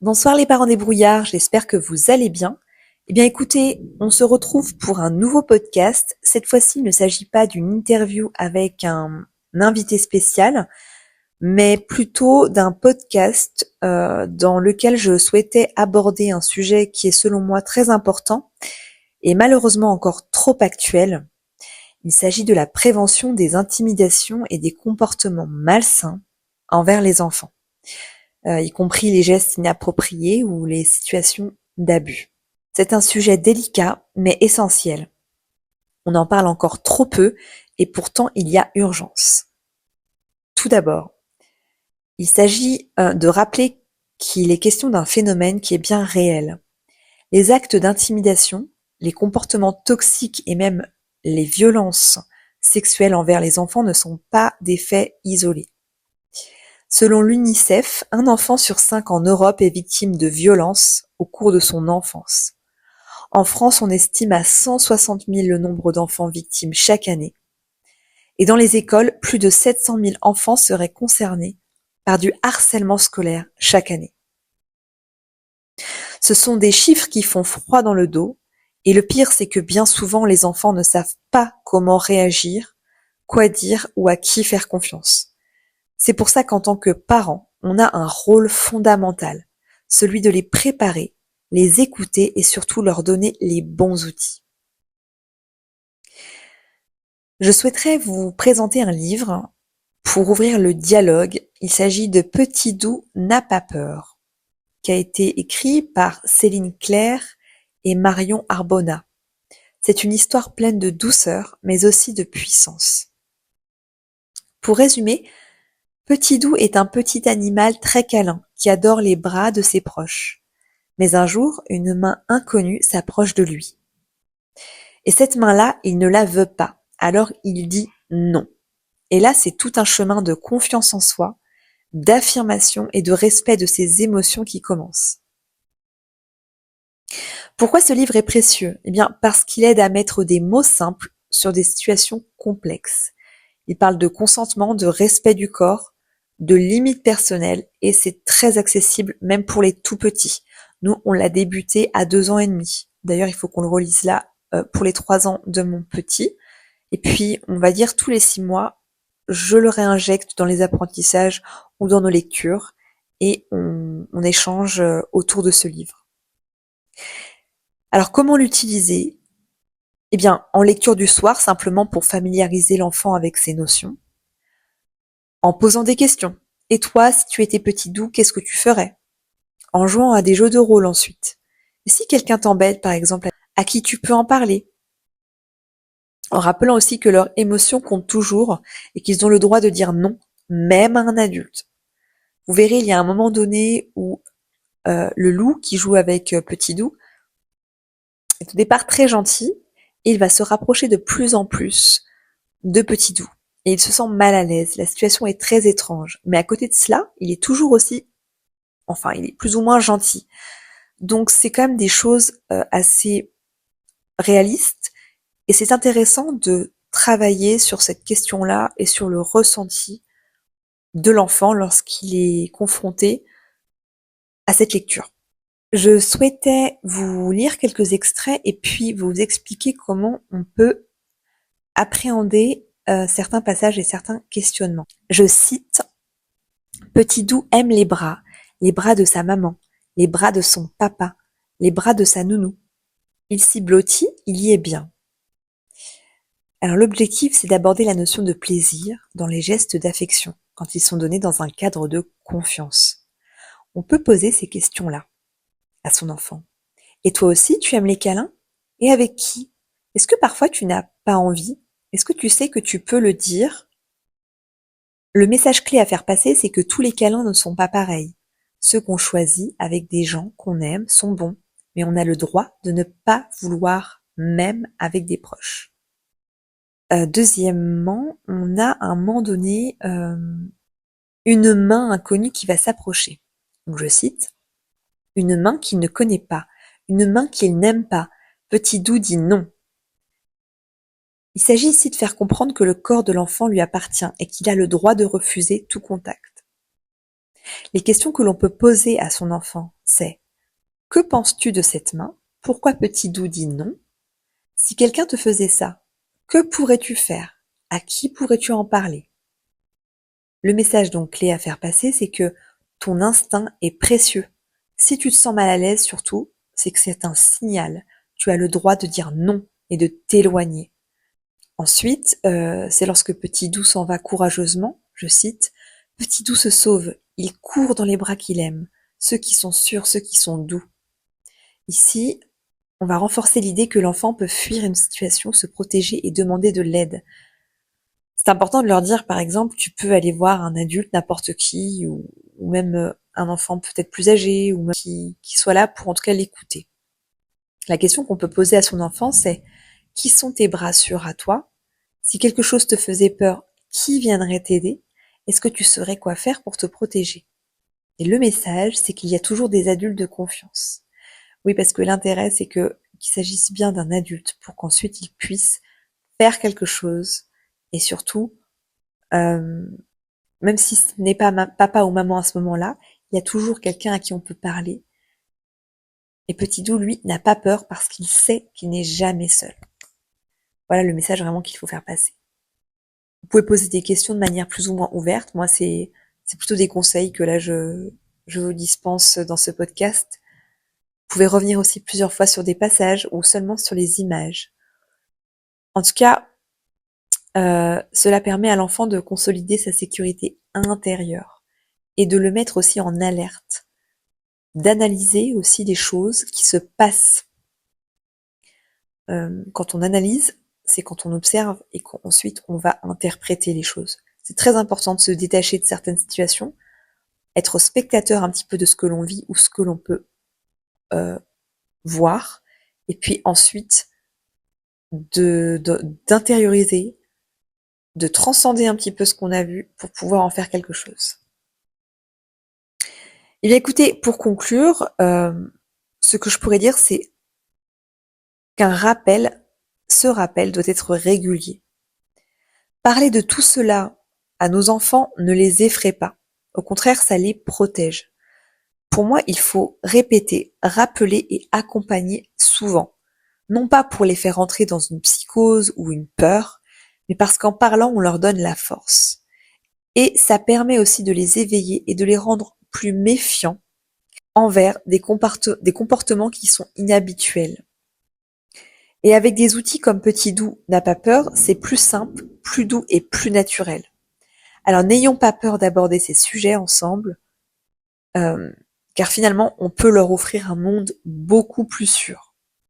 Bonsoir les parents débrouillards, j'espère que vous allez bien. Eh bien écoutez, on se retrouve pour un nouveau podcast. Cette fois-ci, il ne s'agit pas d'une interview avec un invité spécial, mais plutôt d'un podcast dans lequel je souhaitais aborder un sujet qui est selon moi très important et malheureusement encore trop actuel. Il s'agit de la prévention des intimidations et des comportements malsains envers les enfants. Y compris les gestes inappropriés ou les situations d'abus. C'est un sujet délicat mais essentiel. On en parle encore trop peu et pourtant il y a urgence. Tout d'abord, il s'agit de rappeler qu'il est question d'un phénomène qui est bien réel. Les actes d'intimidation, les comportements toxiques et même les violences sexuelles envers les enfants ne sont pas des faits isolés. Selon l'UNICEF, un enfant sur 5 en Europe est victime de violences au cours de son enfance. En France, on estime à 160 000 le nombre d'enfants victimes chaque année. Et dans les écoles, plus de 700 000 enfants seraient concernés par du harcèlement scolaire chaque année. Ce sont des chiffres qui font froid dans le dos, et le pire, c'est que bien souvent, les enfants ne savent pas comment réagir, quoi dire ou à qui faire confiance. C'est pour ça qu'en tant que parents, on a un rôle fondamental, celui de les préparer, les écouter et surtout leur donner les bons outils. Je souhaiterais vous présenter un livre pour ouvrir le dialogue. Il s'agit de Petit Doux n'a pas peur, qui a été écrit par Céline Claire et Marion Arbona. C'est une histoire pleine de douceur, mais aussi de puissance. Pour résumer, Petit Doux est un petit animal très câlin qui adore les bras de ses proches. Mais un jour, une main inconnue s'approche de lui. Et cette main-là, il ne la veut pas. Alors il dit non. Et là, c'est tout un chemin de confiance en soi, d'affirmation et de respect de ses émotions qui commence. Pourquoi ce livre est précieux? Eh bien, parce qu'il aide à mettre des mots simples sur des situations complexes. Il parle de consentement, de respect du corps, de limites personnelles et c'est très accessible même pour les tout petits. Nous, on l'a débuté à 2 ans et demi. D'ailleurs, il faut qu'on le relise là pour les 3 ans de mon petit. Et puis, on va dire tous les 6 mois, je le réinjecte dans les apprentissages ou dans nos lectures et on échange autour de ce livre. Alors, comment l'utiliser? Eh bien, en lecture du soir, simplement pour familiariser l'enfant avec ces notions. En posant des questions. Et toi, si tu étais Petit Doux, qu'est-ce que tu ferais? En jouant à des jeux de rôle ensuite. Et si quelqu'un t'embête, par exemple, à qui tu peux en parler? En rappelant aussi que leurs émotions comptent toujours et qu'ils ont le droit de dire non, même à un adulte. Vous verrez, il y a un moment donné où le loup qui joue avec Petit Doux est au départ très gentil et il va se rapprocher de plus en plus de Petit Doux. Et il se sent mal à l'aise, la situation est très étrange. Mais à côté de cela, il est toujours aussi, enfin, il est plus ou moins gentil. Donc c'est quand même des choses assez réalistes et c'est intéressant de travailler sur cette question-là et sur le ressenti de l'enfant lorsqu'il est confronté à cette lecture. Je souhaitais vous lire quelques extraits et puis vous expliquer comment on peut appréhender certains passages et certains questionnements. Je cite: Petit Doux aime les bras de sa maman, les bras de son papa, les bras de sa nounou. Il s'y blottit, il y est bien. Alors l'objectif, c'est d'aborder la notion de plaisir dans les gestes d'affection, quand ils sont donnés dans un cadre de confiance. On peut poser ces questions-là à son enfant. Et toi aussi, tu aimes les câlins? Et avec qui? Est-ce que parfois tu n'as pas envie? Est-ce que tu sais que tu peux le dire? Le message clé à faire passer, c'est que tous les câlins ne sont pas pareils. Ceux qu'on choisit avec des gens qu'on aime sont bons, mais on a le droit de ne pas vouloir, même avec des proches. Deuxièmement, on a à un moment donné une main inconnue qui va s'approcher. Donc je cite: une main qu'il ne connaît pas, une main qu'il n'aime pas. Petit Doux dit non. Il s'agit ici de faire comprendre que le corps de l'enfant lui appartient et qu'il a le droit de refuser tout contact. Les questions que l'on peut poser à son enfant, c'est: que penses-tu de cette main? Pourquoi Petit Doux dit non? Si quelqu'un te faisait ça, que pourrais-tu faire? À qui pourrais-tu en parler? Le message donc clé à faire passer, c'est que ton instinct est précieux. Si tu te sens mal à l'aise surtout, c'est que c'est un signal. Tu as le droit de dire non et de t'éloigner. Ensuite, c'est lorsque Petit Doux s'en va courageusement, je cite: Petit Doux se sauve, il court dans les bras qu'il aime, ceux qui sont sûrs, ceux qui sont doux. Ici, on va renforcer l'idée que l'enfant peut fuir une situation, se protéger et demander de l'aide. C'est important de leur dire, par exemple, tu peux aller voir un adulte, n'importe qui, ou même un enfant peut-être plus âgé, ou même qui soit là pour en tout cas l'écouter. La question qu'on peut poser à son enfant, c'est: qui sont tes bras sûrs à toi? Si quelque chose te faisait peur, qui viendrait t'aider? Est-ce que tu saurais quoi faire pour te protéger? Et le message, c'est qu'il y a toujours des adultes de confiance. Oui, parce que l'intérêt, c'est qu'il s'agisse bien d'un adulte pour qu'ensuite il puisse faire quelque chose. Et surtout, euh, même si ce n'est pas papa ou maman à ce moment-là, il y a toujours quelqu'un à qui on peut parler. Et Petit Doux, lui, n'a pas peur parce qu'il sait qu'il n'est jamais seul. Voilà le message vraiment qu'il faut faire passer. Vous pouvez poser des questions de manière plus ou moins ouverte. Moi, c'est plutôt des conseils que là, je vous dispense dans ce podcast. Vous pouvez revenir aussi plusieurs fois sur des passages ou seulement sur les images. En tout cas, cela permet à l'enfant de consolider sa sécurité intérieure et de le mettre aussi en alerte, d'analyser aussi les choses qui se passent. Quand on analyse, c'est quand on observe et qu'ensuite on va interpréter les choses. C'est très important de se détacher de certaines situations, être spectateur un petit peu de ce que l'on vit ou ce que l'on peut voir, et puis ensuite d'intérioriser, de transcender un petit peu ce qu'on a vu pour pouvoir en faire quelque chose. Et bien écoutez, pour conclure, ce que je pourrais dire, c'est ce rappel doit être régulier. Parler de tout cela à nos enfants ne les effraie pas. Au contraire, ça les protège. Pour moi, il faut répéter, rappeler et accompagner souvent. Non pas pour les faire entrer dans une psychose ou une peur, mais parce qu'en parlant, on leur donne la force. Et ça permet aussi de les éveiller et de les rendre plus méfiants envers des comportements qui sont inhabituels. Et avec des outils comme Petit Doux n'a pas peur, c'est plus simple, plus doux et plus naturel. Alors n'ayons pas peur d'aborder ces sujets ensemble, car finalement on peut leur offrir un monde beaucoup plus sûr.